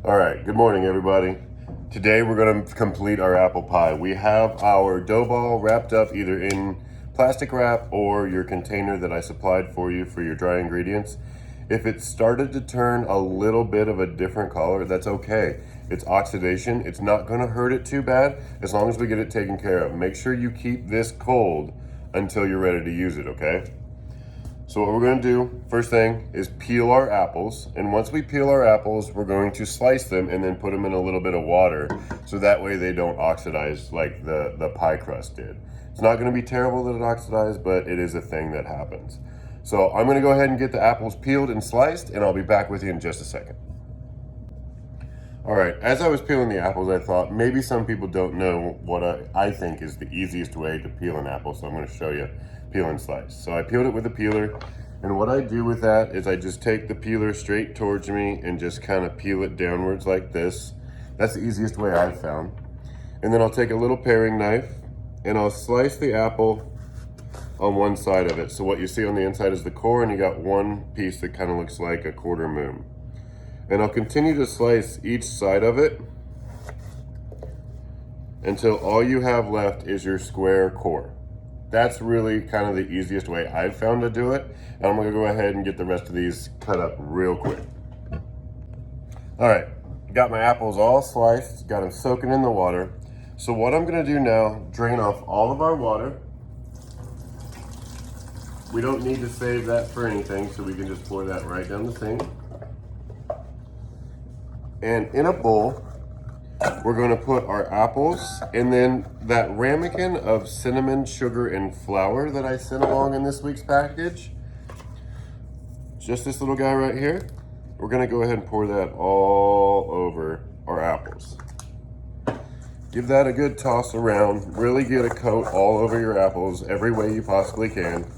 All right, good morning, everybody. Today we're going to complete our apple pie. We have our dough ball wrapped up either in plastic wrap or your container that I supplied for you for your dry ingredients. If it started to turn a little bit of a different color, that's okay. It's oxidation. It's not going to hurt it too bad as long as we get it taken care of. Make sure you keep this cold until you're ready to use it, okay? So what we're going to do, first thing, is peel our apples. And once we peel our apples, we're going to slice them and then put them in a little bit of water so that way they don't oxidize like the pie crust did. It's not going to be terrible that it oxidized, but it is a thing that happens. So I'm going to go ahead and get the apples peeled and sliced, and I'll be back with you in just a second. All right, as I was peeling the apples, I thought maybe some people don't know what I think is the easiest way to peel an apple, so I'm going to show you peel and slice. So I peeled it with a peeler, and what I do with that is I just take the peeler straight towards me and just kind of peel it downwards like this. That's the easiest way I've found. And then I'll take a little paring knife and I'll slice the apple on one side of it. So what you see on the inside is the core, and you got one piece that kind of looks like a quarter moon. And I'll continue to slice each side of it until all you have left is your square core. That's really kind of the easiest way I've found to do it. And I'm gonna go ahead and get the rest of these cut up real quick. All right, got my apples all sliced, got them soaking in the water. So what I'm gonna do now, drain off all of our water. We don't need to save that for anything, so we can just pour that right down the sink. And in a bowl, we're going to put our apples and then that ramekin of cinnamon, sugar, and flour that I sent along in this week's package. Just this little guy right here. We're going to go ahead and pour that all over our apples. Give that a good toss around. Really get a coat all over your apples every way you possibly can.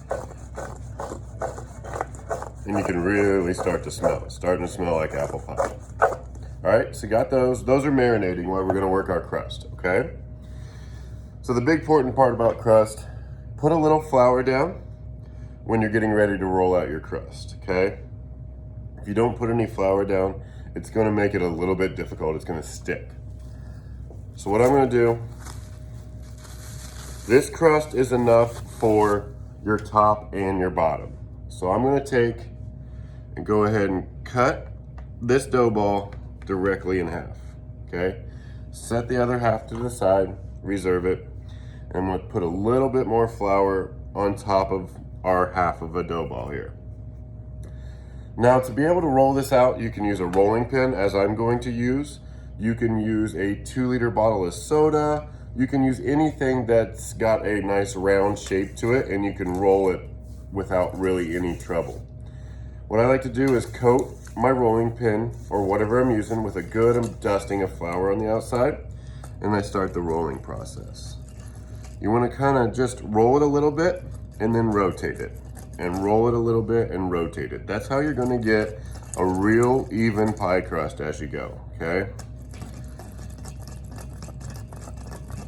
And you can really start to smell it. Starting to smell like apple pie. All right, so got those. Those are marinating while we're gonna work our crust, okay? So the big important part about crust, put a little flour down when you're getting ready to roll out your crust, okay? If you don't put any flour down, it's gonna make it a little bit difficult. It's gonna stick. So what I'm gonna do, this crust is enough for your top and your bottom. So I'm gonna take and go ahead and cut this dough ball directly in half, okay? Set the other half to the side, reserve it, and we'll put a little bit more flour on top of our half of a dough ball here. Now to be able to roll this out, you can use a rolling pin as I'm going to use. You can use a 2-liter bottle of soda. You can use anything that's got a nice round shape to it, and you can roll it without really any trouble. What I like to do is coat my rolling pin or whatever I'm using with a good dusting of flour on the outside, and I start the rolling process. You want to kind of just roll it a little bit and then rotate it, and roll it a little bit and rotate it. That's how you're going to get a real even pie crust as you go, okay?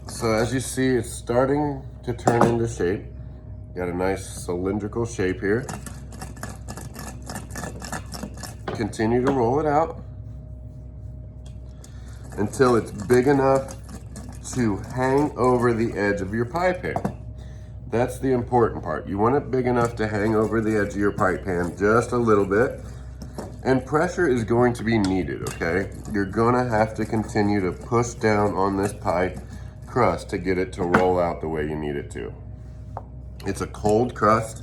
So as you see, it's starting to turn into shape. Got a nice cylindrical shape here. Continue to roll it out until it's big enough to hang over the edge of your pie pan. That's the important part. You want it big enough to hang over the edge of your pie pan just a little bit. And pressure is going to be needed, okay? You're gonna have to continue to push down on this pie crust to get it to roll out the way you need it to. It's a cold crust,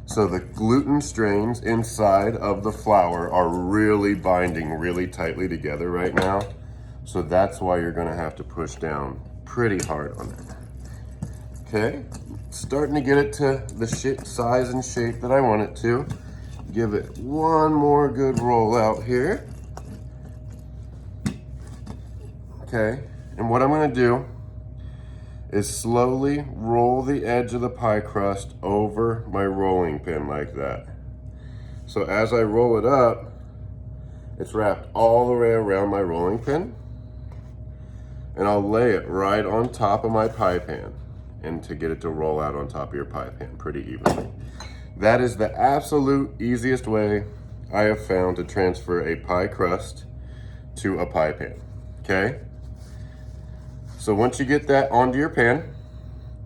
so the gluten strains inside of the flour are really binding really tightly together right now. So that's why you're gonna have to push down pretty hard on it. Okay, starting to get it to the size and shape that I want it to. Give it one more good roll out here. Okay, and what I'm gonna do is slowly roll the edge of the pie crust over my rolling pin like that. So as I roll it up, it's wrapped all the way around my rolling pin, and I'll lay it right on top of my pie pan, and to get it to roll out on top of your pie pan pretty evenly. That is the absolute easiest way I have found to transfer a pie crust to a pie pan, okay? So once you get that onto your pan,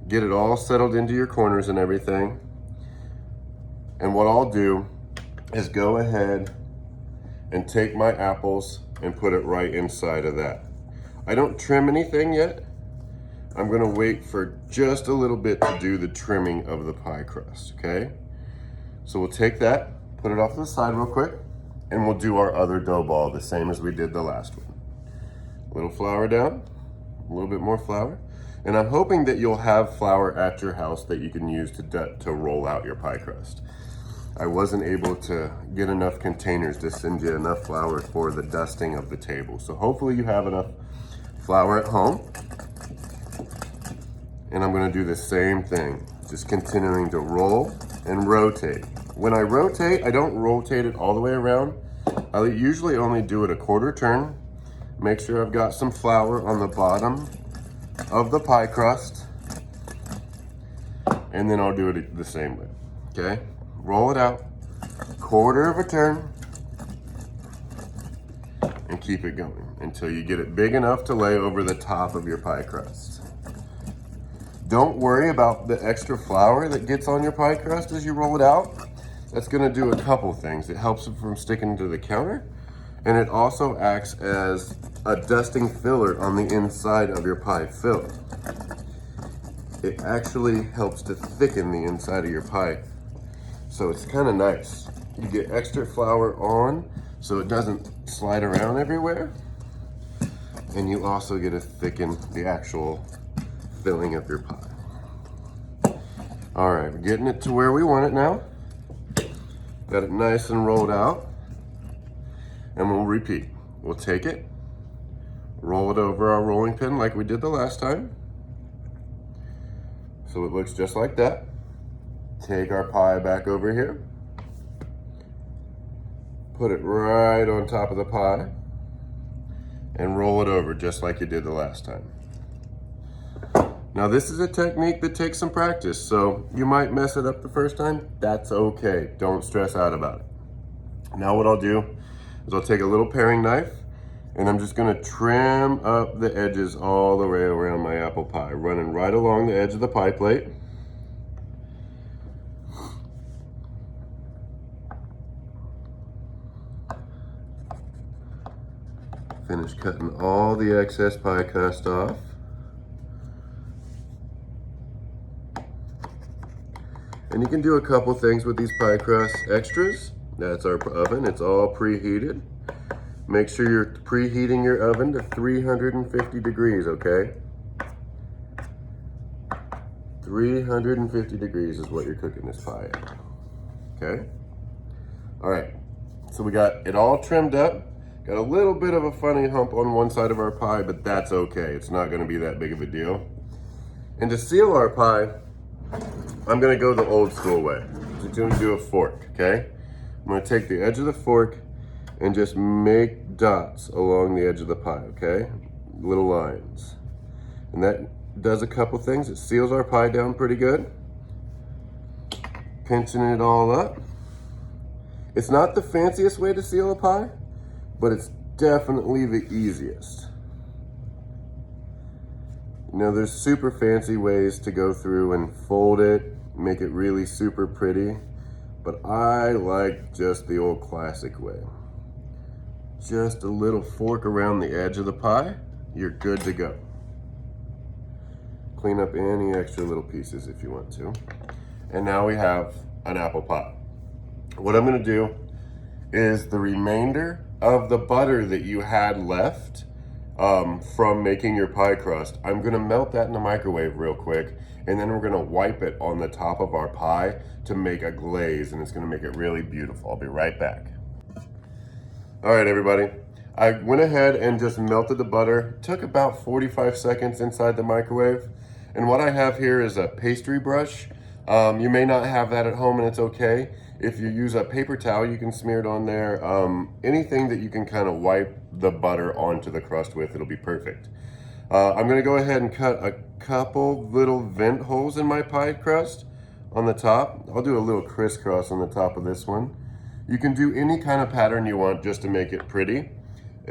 get it all settled into your corners and everything. And what I'll do is go ahead and take my apples and put it right inside of that. I don't trim anything yet. I'm gonna wait for just a little bit to do the trimming of the pie crust, okay? So we'll take that, put it off to the side real quick, and we'll do our other dough ball the same as we did the last one. A little flour down, a little bit more flour. And I'm hoping that you'll have flour at your house that you can use to roll out your pie crust. I wasn't able to get enough containers to send you enough flour for the dusting of the table. So hopefully you have enough flour at home. And I'm gonna do the same thing, just continuing to roll and rotate. When I rotate, I don't rotate it all the way around. I usually only do it a quarter turn. Make sure I've got some flour on the bottom of the pie crust. And then I'll do it the same way, okay? Roll it out, quarter of a turn, and keep it going until you get it big enough to lay over the top of your pie crust. Don't worry about the extra flour that gets on your pie crust as you roll it out. That's gonna do a couple things. It helps it from sticking to the counter, and it also acts as a dusting filler on the inside of your pie fill. It actually helps to thicken the inside of your pie. So it's kind of nice. You get extra flour on so it doesn't slide around everywhere. And you also get to thicken the actual filling of your pie. All right, we're getting it to where we want it now. Got it nice and rolled out. And we'll repeat. We'll take it, roll it over our rolling pin like we did the last time. So it looks just like that. Take our pie back over here. Put it right on top of the pie and roll it over just like you did the last time. Now this is a technique that takes some practice, so you might mess it up the first time. That's okay, don't stress out about it. Now what I'll do is I'll take a little paring knife and I'm just gonna trim up the edges all the way around my apple pie, running right along the edge of the pie plate. Finish cutting all the excess pie crust off. And you can do a couple things with these pie crust extras. That's our oven, it's all preheated. Make sure you're preheating your oven to 350 degrees, okay? 350 degrees is what you're cooking this pie at, okay? All right, so we got it all trimmed up. Got a little bit of a funny hump on one side of our pie, but that's okay. It's not gonna be that big of a deal. And to seal our pie, I'm gonna go the old school way. So I'm gonna do a fork, okay? I'm gonna take the edge of the fork and just make dots along the edge of the pie, okay? Little lines. And that does a couple things. It seals our pie down pretty good. Pinching it all up. It's not the fanciest way to seal a pie, but it's definitely the easiest. You know, there's super fancy ways to go through and fold it, make it really super pretty, but I like just the old classic way. Just a little fork around the edge of the pie, you're good to go. Clean up any extra little pieces if you want to. And now we have an apple pie. What I'm gonna do is the remainder of the butter that you had left from making your pie crust, I'm gonna melt that in the microwave real quick, and then we're gonna wipe it on the top of our pie to make a glaze, and it's gonna make it really beautiful. I'll be right back. All right, everybody. I went ahead and just melted the butter. Took about 45 seconds inside the microwave. And what I have here is a pastry brush. You may not have that at home, and it's okay. If you use a paper towel, you can smear it on there. Anything that you can kind of wipe the butter onto the crust with, it'll be perfect. I'm gonna go ahead and cut a couple little vent holes in my pie crust on the top. I'll do a little crisscross on the top of this one. You can do any kind of pattern you want just to make it pretty.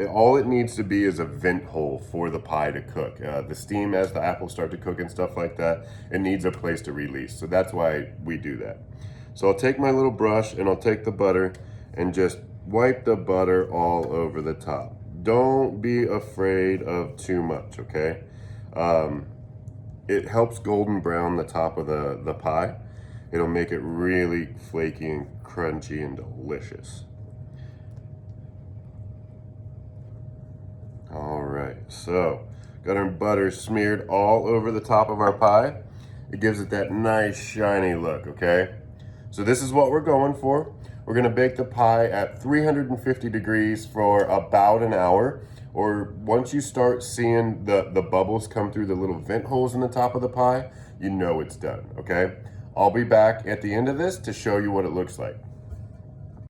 All it needs to be is a vent hole for the pie to cook. The steam, as the apples start to cook and stuff like that, it needs a place to release. So that's why we do that. So I'll take my little brush and I'll take the butter and just wipe the butter all over the top. Don't be afraid of too much, okay? It helps golden brown the top of the pie. It'll make it really flaky and crunchy and delicious. All right, so got our butter smeared all over the top of our pie. It gives it that nice shiny look, okay? So this is what we're going for. We're gonna bake the pie at 350 degrees for about an hour, or once you start seeing the bubbles come through the little vent holes in the top of the pie, you know it's done, okay? I'll be back at the end of this to show you what it looks like.